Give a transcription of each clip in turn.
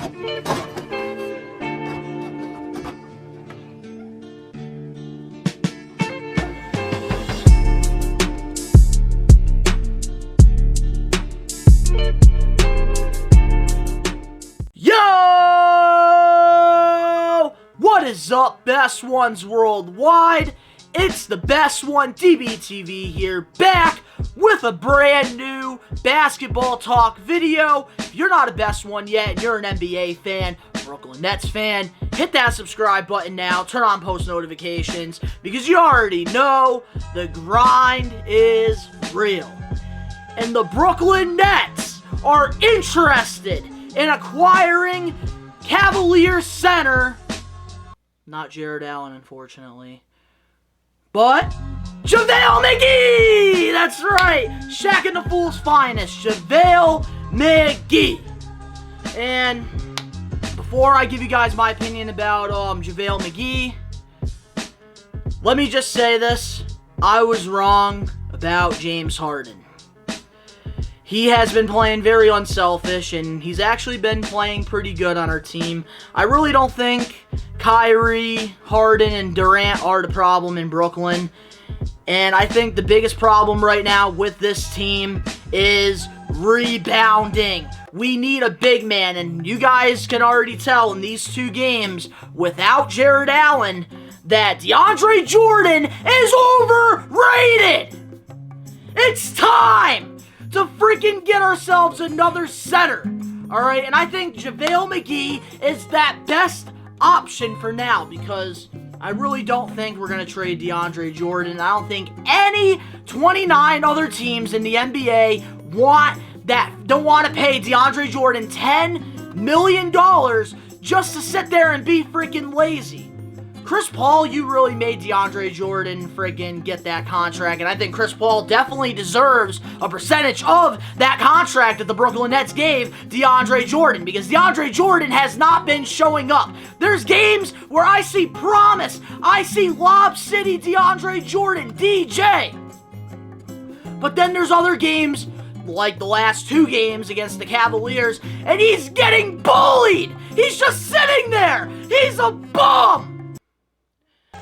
What is up, best ones worldwide? It's the best one, DBTV here, back with a brand new basketball talk video. If you're not a best one yet and you're an NBA fan, Brooklyn Nets fan, hit that subscribe button now, turn on post notifications, because you already know the grind is real. And the Brooklyn Nets are interested in acquiring Cavaliers center, not Jared Allen, unfortunately, but Javale Mcgee! That's right! Shaq and the Fool's finest, Javale Mcgee. And before I give you guys my opinion about Javale Mcgee, let me just say this. I was wrong about James Harden. He has been playing very unselfish, and he's actually been playing pretty good on our team. I really don't think Kyrie, Harden, and Durant are the problem in Brooklyn. And I think the biggest problem right now with this team is rebounding. We need a big man, and you guys can already tell in these two games, without Jared Allen, that DeAndre Jordan is overrated! It's time to freaking get ourselves another center, alright? And I think JaVale McGee is that best option for now, because I really don't think we're going to trade DeAndre Jordan. I don't think any 29 other teams in the NBA don't want to pay DeAndre Jordan $10 million just to sit there and be freaking lazy. Chris Paul, you really made DeAndre Jordan freaking get that contract, and I think Chris Paul definitely deserves a percentage of that contract that the Brooklyn Nets gave DeAndre Jordan, because DeAndre Jordan has not been showing up. There's games where I see promise, I see Lob City DeAndre Jordan, DJ. But then there's other games, like the last two games against the Cavaliers, and he's getting bullied. He's just sitting there. He's a bum.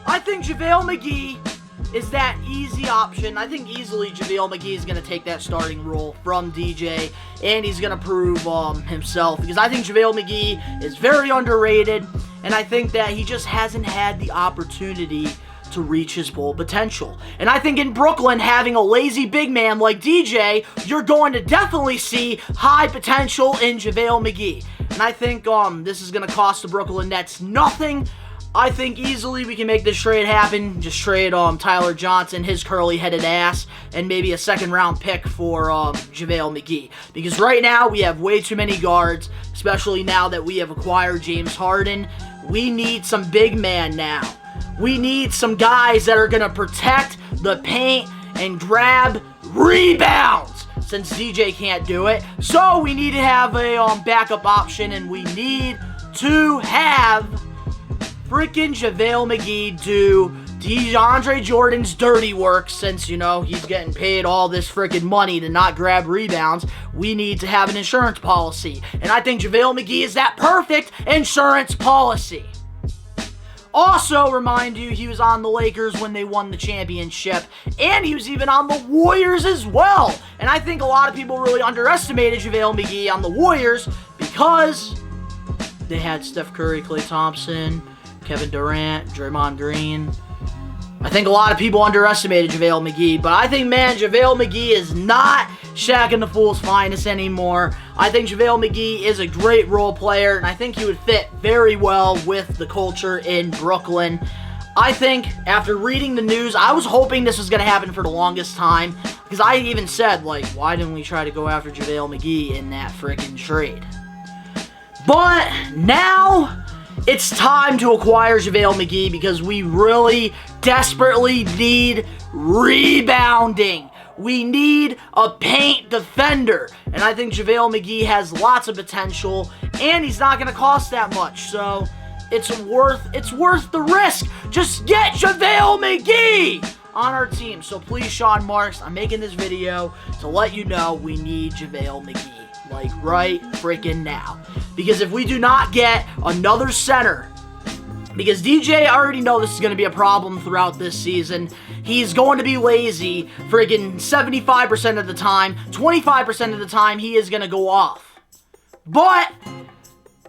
I think JaVale McGee is that easy option. I think easily JaVale McGee is going to take that starting role from DJ, and he's going to prove himself, because I think JaVale McGee is very underrated, and I think that he just hasn't had the opportunity to reach his full potential. And I think in Brooklyn, having a lazy big man like DJ, you're going to definitely see high potential in JaVale McGee. And I think this is going to cost the Brooklyn Nets nothing. I think easily we can make this trade happen. Just trade Tyler Johnson, his curly-headed ass, and maybe a second-round pick for JaVale McGee. Because right now we have way too many guards, especially now that we have acquired James Harden. We need some big man now. We need some guys that are going to protect the paint and grab rebounds, since DJ can't do it. So we need to have a backup option, and we need to have freaking JaVale McGee do DeAndre Jordan's dirty work, since, you know, he's getting paid all this freaking money to not grab rebounds. We need to have an insurance policy, and I think JaVale McGee is that perfect insurance policy. Also, remind you, he was on the Lakers when they won the championship, and he was even on the Warriors as well. And I think a lot of people really underestimated JaVale McGee on the Warriors, because they had Steph Curry, Klay Thompson, Kevin Durant, Draymond Green. I think a lot of people underestimated JaVale McGee, but I think, man, JaVale McGee is not Shaq and the Fool's finest anymore. I think JaVale McGee is a great role player, and I think he would fit very well with the culture in Brooklyn. I think, after reading the news, I was hoping this was going to happen for the longest time, because I even said, like, why didn't we try to go after JaVale McGee in that freaking trade? But now it's time to acquire JaVale McGee, because we really desperately need rebounding. We need a paint defender, and I think JaVale McGee has lots of potential, and he's not going to cost that much, so it's worth the risk. Just get JaVale McGee on our team. So please, Sean Marks, I'm making this video to let you know we need JaVale McGee. like right freaking now. Because if we do not get another center, because DJ, I already know this is going to be a problem throughout this season. He's going to be lazy friggin' 75% of the time. 25% of the time, he is going to go off. But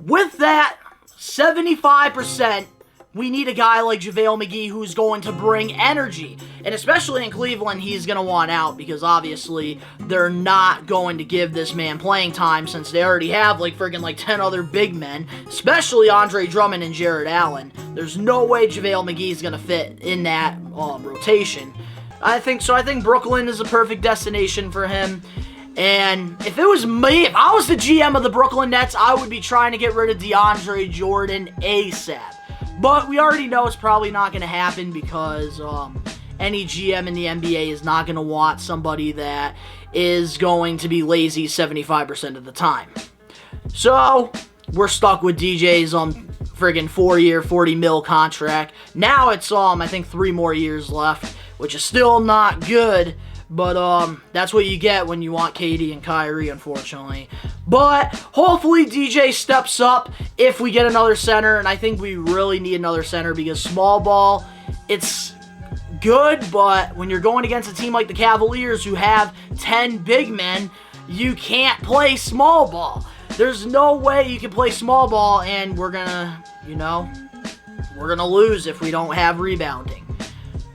with that 75%, we need a guy like Javale Mcgee who's going to bring energy. And especially in Cleveland, he's going to want out because obviously they're not going to give this man playing time since they already have like 10 other big men, especially Andre Drummond and Jared Allen. There's no way Javale McGee is going to fit in that rotation. I think Brooklyn is a perfect destination for him. And if it was me, if I was the GM of the Brooklyn Nets, I would be trying to get rid of DeAndre Jordan ASAP. But we already know it's probably not going to happen because any GM in the NBA is not going to want somebody that is going to be lazy 75% of the time. So, we're stuck with DJ's friggin' 4-year, $40 million contract. Now it's, I think 3 more years left, which is still not good. But, that's what you get when you want KD and Kyrie, unfortunately. But, hopefully DJ steps up if we get another center. And I think we really need another center because small ball, it's good. But when you're going against a team like the Cavaliers who have 10 big men, you can't play small ball. There's no way you can play small ball and we're gonna, we're gonna lose if we don't have rebounding.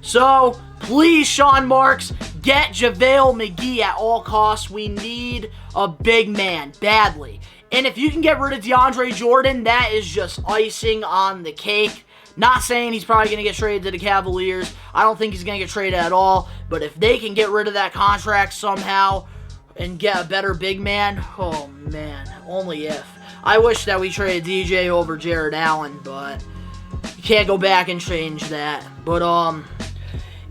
So, please, Sean Marks, get JaVale McGee at all costs. We need a big man badly. And if you can get rid of DeAndre Jordan, that is just icing on the cake. Not saying he's probably going to get traded to the Cavaliers. I don't think he's going to get traded at all. But if they can get rid of that contract somehow and get a better big man, oh man, only if. I wish that we traded DJ over Jared Allen, but you can't go back and change that. But,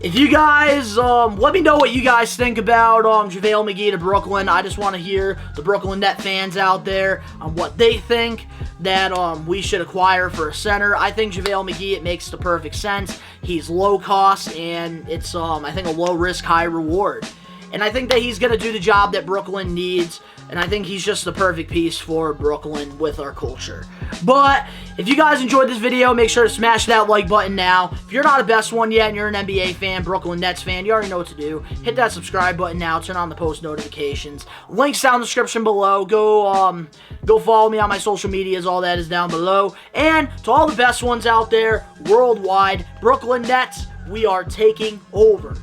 if you guys, let me know what you guys think about JaVale McGee to Brooklyn. I just want to hear the Brooklyn Net fans out there on what they think that we should acquire for a center. I think JaVale McGee, it makes the perfect sense. He's low cost, and it's, I think, a low risk, high reward. And I think that he's going to do the job that Brooklyn needs. And I think he's just the perfect piece for Brooklyn with our culture. But if you guys enjoyed this video, make sure to smash that like button now. If you're not a best one yet and you're an NBA fan, Brooklyn Nets fan, you already know what to do. Hit that subscribe button now. Turn on the post notifications. Links down in the description below. Go follow me on my social medias. All that is down below. And to all the best ones out there worldwide, Brooklyn Nets, we are taking over.